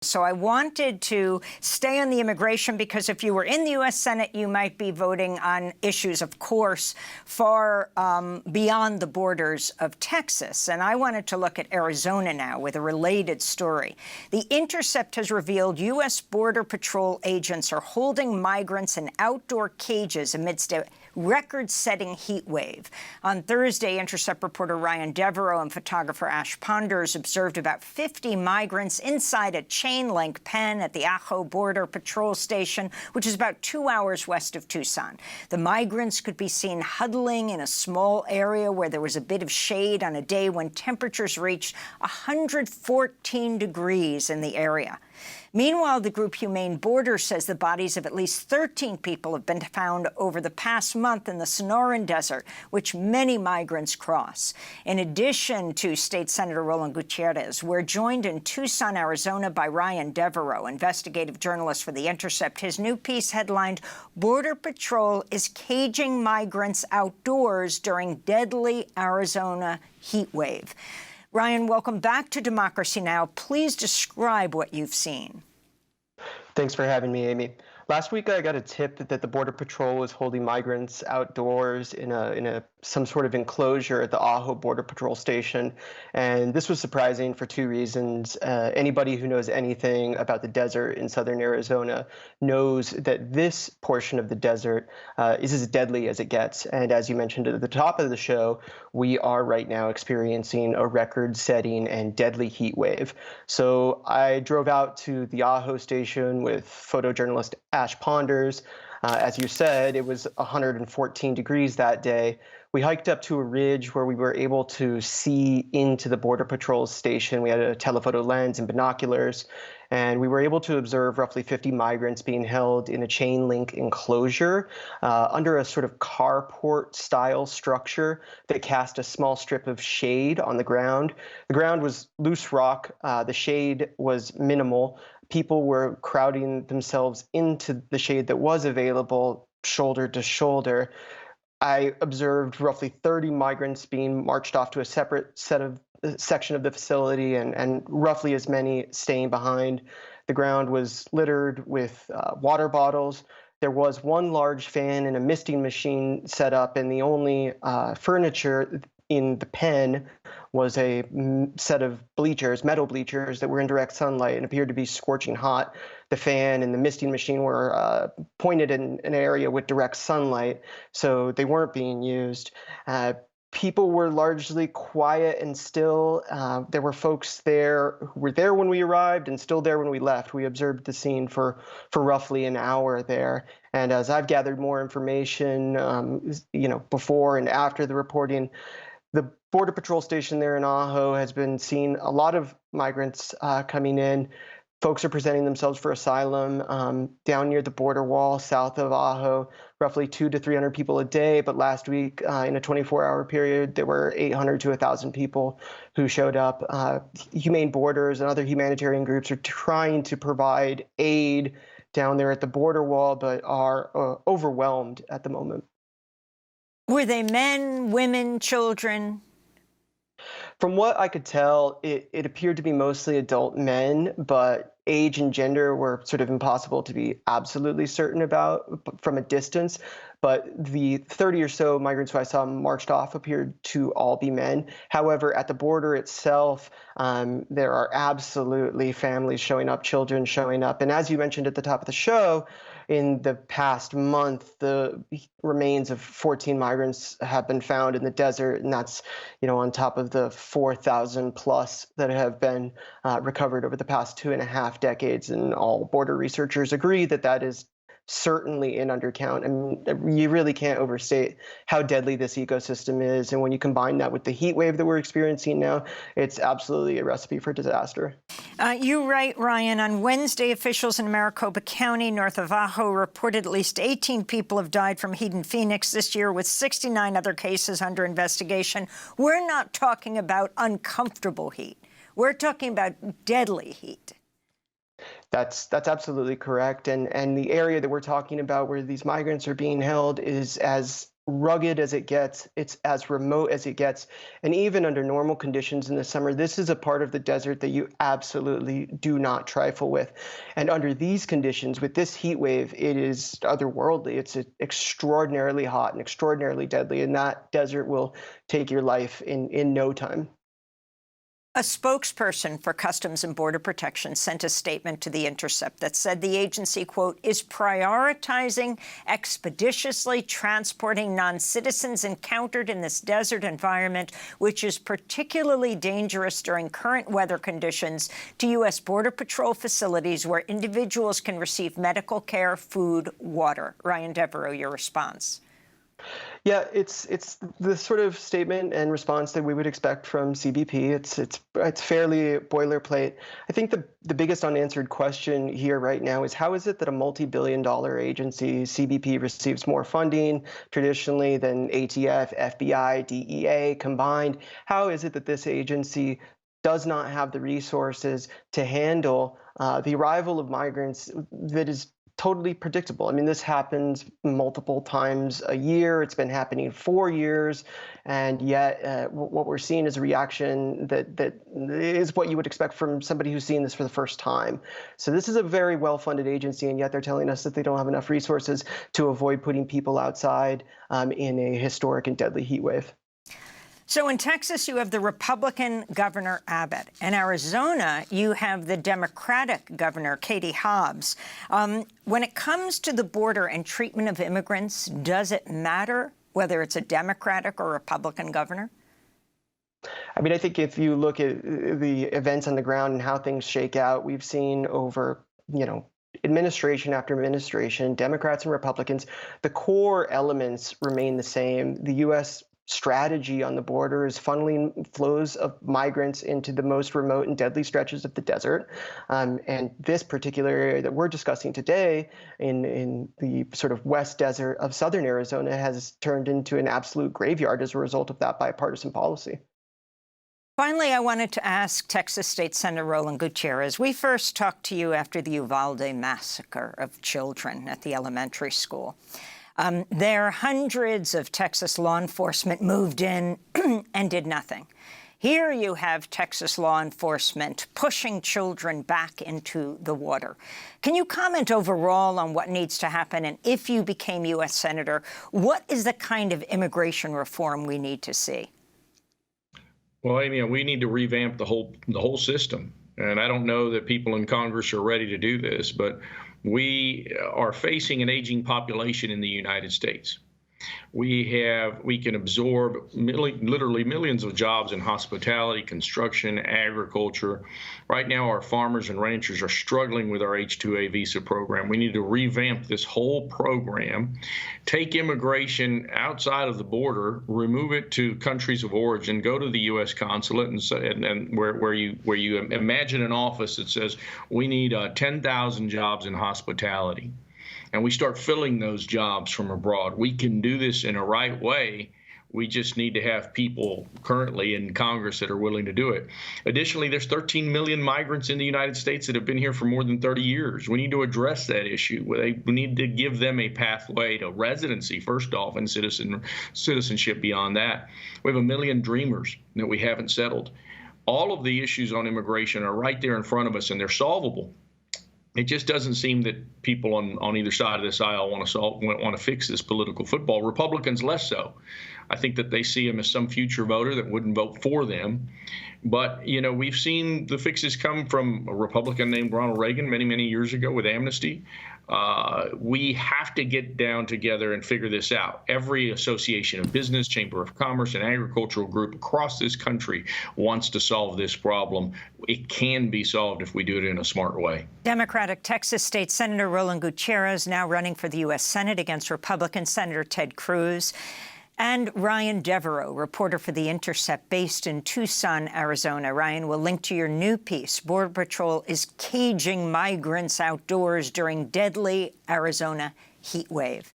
So I wanted to stay on the immigration because if you were in the U.S. Senate, you might be voting on issues, of course, far beyond the borders of Texas. And I wanted to look at Arizona now with a related story. The Intercept has revealed U.S. Border Patrol agents are holding migrants in outdoor cages amidst a record-setting heat wave. On Thursday, Intercept reporter Ryan Devereaux and photographer Ajo Border observed about 50 migrants inside a chain-link pen at the Ajo Border Patrol Station, which is about 2 hours west of Tucson. The migrants could be seen huddling in a small area where there was a bit of shade on a day when temperatures reached 114 degrees in the area. Meanwhile, the group Humane Borders says the bodies of at least 13 people have been found over the past month in the Sonoran Desert, which many migrants cross. In addition to State Senator Roland Gutierrez, we're joined in Tucson, Arizona by Ryan Devereaux, investigative journalist for The Intercept. His new piece headlined, "Border Patrol is Caging Migrants Outdoors During Deadly Arizona Heat Wave." Ryan, welcome back to Democracy Now! Please describe what you've seen. Thanks for having me, Amy. Last week, I got a tip that the Border Patrol was holding migrants outdoors in some sort of enclosure at the Ajo Border Patrol Station, and this was surprising for two reasons. Anybody who knows anything about the desert in southern Arizona knows that this portion of the desert is as deadly as it gets, and as you mentioned at the top of the show, we are right now experiencing a record-setting and deadly heat wave. So I drove out to the Ajo station with photojournalist Ajo Border. As you said, it was 114 degrees that day. We hiked up to a ridge where we were able to see into the Border Patrol station. We had a telephoto lens and binoculars, and we were able to observe roughly 50 migrants being held in a chain link enclosure under a sort of carport style structure that cast a small strip of shade on the ground. The ground was loose rock. The shade was minimal. People were crowding themselves into the shade that was available shoulder to shoulder. I observed roughly 30 migrants being marched off to a separate section of the facility and roughly as many staying behind. The ground was littered with water bottles. There was one large fan and a misting machine set up, and the only furniture in the pen was a set of bleachers, metal bleachers that were in direct sunlight and appeared to be scorching hot. The fan and the misting machine were pointed in an area with direct sunlight, so they weren't being used. People were largely quiet and still. There were folks there who were there when we arrived and still there when we left. We observed the scene for roughly an hour there. And as I've gathered more information, before and after the reporting, the Border Patrol station there in Ajo has been seeing a lot of migrants coming in. Folks are presenting themselves for asylum down near the border wall south of Ajo, roughly 200 to 300 people a day. But last week, in a 24-hour period, there were 800 to 1,000 people who showed up. Humane Borders and other humanitarian groups are trying to provide aid down there at the border wall, but are overwhelmed at the moment. Were they men, women, children? From what I could tell, it appeared to be mostly adult men, but age and gender were sort of impossible to be absolutely certain about from a distance. But the 30 or so migrants who I saw marched off appeared to all be men. However, at the border itself, there are absolutely families showing up, children showing up. And as you mentioned at the top of the show, in the past month, the remains of 14 migrants have been found in the desert, and that's, on top of the 4,000 plus that have been recovered over the past 2.5 decades. And all border researchers agree that that is certainly an undercount. I mean, you really can't overstate how deadly this ecosystem is. And when you combine that with the heat wave that we're experiencing now, it's absolutely a recipe for disaster. You write, Ryan, on Wednesday, officials in Maricopa County, north of Ajo, reported at least 18 people have died from heat in Phoenix this year, with 69 other cases under investigation. We're not talking about uncomfortable heat. We're talking about deadly heat. That's absolutely correct. And the area that we're talking about where these migrants are being held is as rugged as it gets. It's as remote as it gets. And even under normal conditions in the summer, this is a part of the desert that you absolutely do not trifle with. And under these conditions, with this heat wave, it is otherworldly. It's extraordinarily hot and extraordinarily deadly. And that desert will take your life in no time. A spokesperson for Customs and Border Protection sent a statement to The Intercept that said the agency, quote, is prioritizing expeditiously transporting non-citizens encountered in this desert environment, which is particularly dangerous during current weather conditions, to U.S. Border Patrol facilities where individuals can receive medical care, food, water. Ryan Devereaux, your response. Yeah, it's the sort of statement and response that we would expect from CBP. It's fairly boilerplate. I think the biggest unanswered question here right now is how is it that a multi-billion-dollar agency, CBP, receives more funding traditionally than ATF, FBI, DEA combined? How is it that this agency does not have the resources to handle the arrival of migrants that is totally predictable? I mean, this happens multiple times a year. It's been happening 4 years, and yet what we're seeing is a reaction that is what you would expect from somebody who's seeing this for the first time. So this is a very well-funded agency, and yet they're telling us that they don't have enough resources to avoid putting people outside in a historic and deadly heat wave. So in Texas, you have the Republican Governor Abbott. In Arizona, you have the Democratic Governor, Katie Hobbs. When it comes to the border and treatment of immigrants, does it matter whether it's a Democratic or Republican governor? I mean, I think if you look at the events on the ground and how things shake out, we've seen over, administration after administration, Democrats and Republicans, the core elements remain the same. The U.S. strategy on the border is funneling flows of migrants into the most remote and deadly stretches of the desert. And this particular area that we're discussing today in the sort of west desert of southern Arizona has turned into an absolute graveyard as a result of that bipartisan policy. Finally, I wanted to ask Texas State Senator Roland Gutierrez. We first talked to you after the Uvalde massacre of children at the elementary school. There, hundreds of Texas law enforcement moved in and did nothing. Here you have Texas law enforcement pushing children back into the water. Can you comment overall on what needs to happen? And if you became U.S. Senator, what is the kind of immigration reform we need to see? Well, Amy, we need to revamp the whole system. And I don't know that people in Congress are ready to do this, but we are facing an aging population in the United States. We can absorb literally millions of jobs in hospitality, construction, agriculture. Right now, our farmers and ranchers are struggling with our H-2A visa program. We need to revamp this whole program, take immigration outside of the border, remove it to countries of origin, go to the U.S. consulate, and where you imagine an office that says we need 10,000 jobs in hospitality. And we start filling those jobs from abroad. We can do this in a right way. We just need to have people currently in Congress that are willing to do it. Additionally, there's 13 million migrants in the United States that have been here for more than 30 years. We need to address that issue. We need to give them a pathway to residency, first off, and citizenship beyond that. We have 1 million dreamers that we haven't settled. All of the issues on immigration are right there in front of us, and they're solvable. It just doesn't seem that people on either side of this aisle want to fix this political football. Republicans less so. I think that they see him as some future voter that wouldn't vote for them. But, we've seen the fixes come from a Republican named Ronald Reagan many, many years ago with amnesty. We have to get down together and figure this out. Every association of business, chamber of commerce, and agricultural group across this country wants to solve this problem. It can be solved if we do it in a smart way. Democratic Texas State Senator Roland Gutierrez now running for the U.S. Senate against Republican Senator Ted Cruz. And Ryan Devereaux, reporter for The Intercept, based in Tucson, Arizona. Ryan, we'll link to your new piece. Border Patrol is caging migrants outdoors during deadly Arizona heat wave.